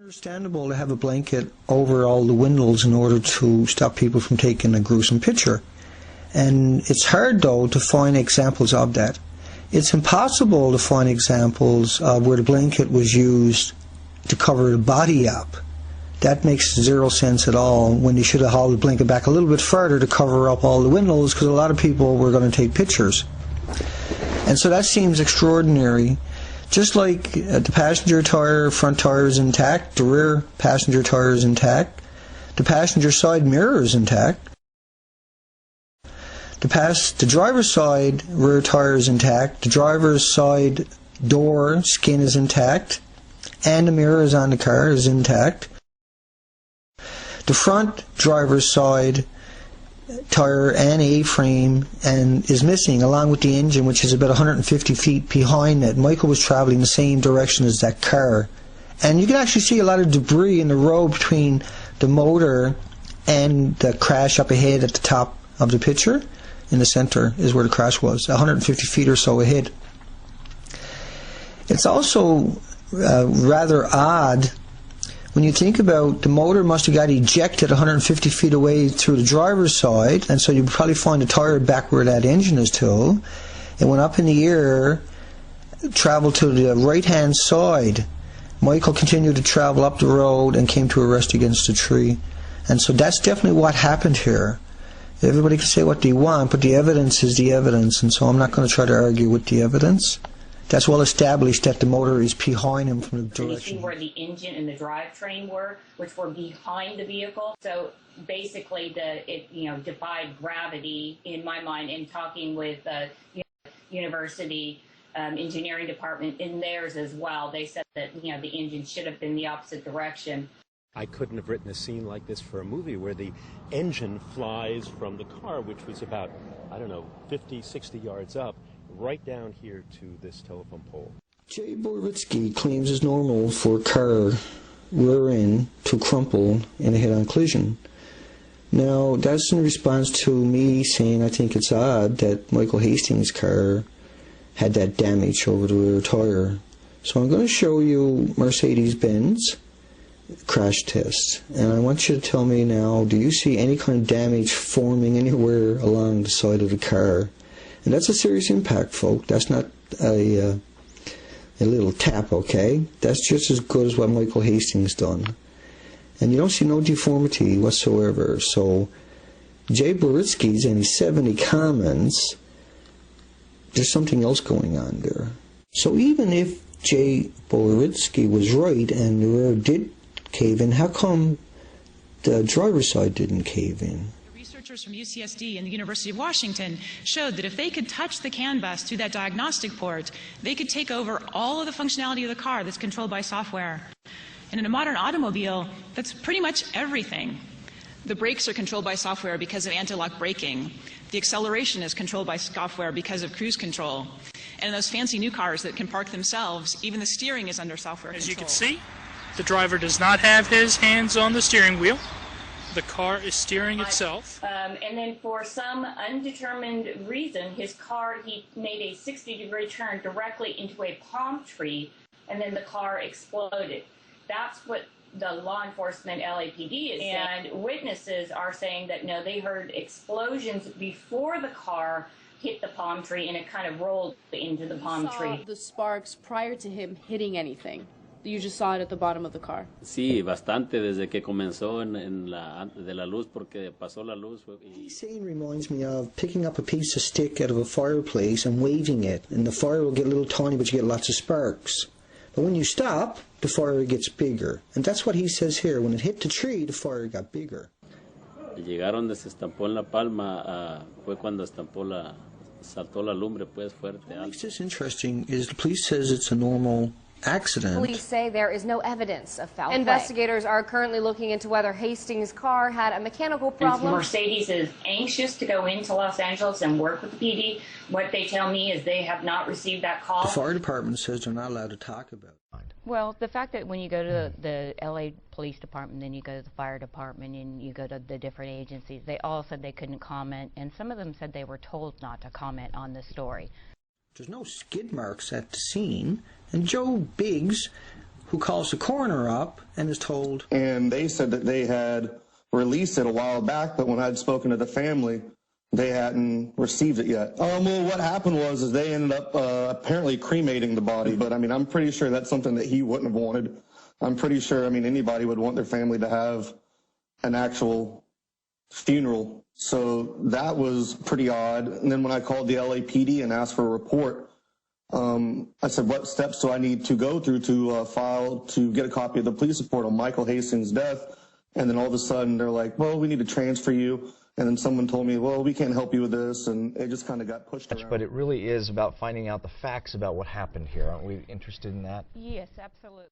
Understandable to have a blanket over all the windows in order to stop people from taking a gruesome picture. And it's hard, though, to find examples of that. It's impossible to find examples of where the blanket was used to cover the body up. That makes zero sense at all, when you should have hauled the blanket back a little bit further to cover up all the windows, because a lot of people were going to take pictures. And so that seems extraordinary. Just like the passenger tire, front tire is intact, the rear passenger tire is intact, the passenger side mirror is intact, the driver's side rear tire is intact, the driver's side door skin is intact, and the mirror is on the car is intact. The front driver's side tire and A-frame is missing, along with the engine, which is about 150 feet behind it. Michael was traveling the same direction as that car, and you can actually see a lot of debris in the road between the motor and the crash up ahead at the top of the picture. In the center is where the crash was, 150 feet or so ahead. It's also rather odd when you think about the motor must have got ejected 150 feet away through the driver's side, and so you probably find the tire back where that engine is to. It went up in the air, traveled to the right-hand side. Michael continued to travel up the road and came to a rest against a tree. And so that's definitely what happened here. Everybody can say what they want, but the evidence is the evidence, and so I'm not going to try to argue with the evidence. That's well established that the motor is behind him from the direction. You see where the engine and the drivetrain were, which were behind the vehicle. So basically, it defied gravity in my mind. In talking with university engineering department in theirs as well, they said that the engine should have been the opposite direction. I couldn't have written a scene like this for a movie where the engine flies from the car, which was about 50, 60 yards up, right down here to this telephone pole. Jay Borowitsky claims it's normal for a car rear end to crumple in a head-on collision. Now, that's in response to me saying I think it's odd that Michael Hastings' car had that damage over the rear tire. So I'm going to show you Mercedes-Benz crash test, and I want you to tell me now, do you see any kind of damage forming anywhere along the side of the car? And that's a serious impact, folk. That's not a little tap, okay? That's just as good as what Michael Hastings done. And you don't see no deformity whatsoever. So Jay Borowitsky's and his 70 comments, there's something else going on there. So even if Jay Borowitsky was right and the rear did cave in, how come the driver's side didn't cave in? Researchers from UCSD and the University of Washington showed that if they could touch the CAN bus through that diagnostic port, they could take over all of the functionality of the car that's controlled by software. And in a modern automobile, that's pretty much everything. The brakes are controlled by software because of anti-lock braking. The acceleration is controlled by software because of cruise control. And in those fancy new cars that can park themselves, even the steering is under software control. As you can see, the driver does not have his hands on the steering wheel. The car is steering itself. And then for some undetermined reason, his car, he made a 60-degree turn directly into a palm tree, and then the car exploded. That's what the law enforcement LAPD is saying. And witnesses are saying that, no, they heard explosions before the car hit the palm tree, and it kind of rolled into the palm tree. Saw the sparks prior to him hitting anything. You just saw it at the bottom of the car. Sí, bastante desde que comenzó de la luz, porque pasó la luz. This scene reminds me of picking up a piece of stick out of a fireplace and waving it, and the fire will get a little tiny, but you get lots of sparks. But when you stop, the fire gets bigger, and that's what he says here. When it hit the tree, the fire got bigger. Llegaron donde se estampó en la palma, fue cuando saltó la lumbre, pues fuerte. What makes this interesting is the police says it's a normal accident. Police say there is no evidence of foul play. Investigators are currently looking into whether Hastings' car had a mechanical problem. And Mercedes is anxious to go into Los Angeles and work with the PD. What they tell me is they have not received that call. The fire department says they're not allowed to talk about it. Well, the fact that when you go to the LA Police Department, then you go to the fire department, and you go to the different agencies, they all said they couldn't comment, and some of them said they were told not to comment on the story. There's no skid marks at the scene, and Joe Biggs, who calls the coroner up and is told. And they said that they had released it a while back, but when I'd spoken to the family, they hadn't received it yet. Well, what happened was they ended up apparently cremating the body, but I mean, I'm pretty sure that's something that he wouldn't have wanted. I'm pretty sure, I mean, anybody would want their family to have an actual funeral. So that was pretty odd. And then when I called the LAPD and asked for a report, I said, what steps do I need to go through to file to get a copy of the police report on Michael Hastings' death? And then all of a sudden they're like, well, we need to transfer you. And then someone told me, well, we can't help you with this. And it just kind of got pushed around. But it really is about finding out the facts about what happened here. Aren't we interested in that? Yes, absolutely.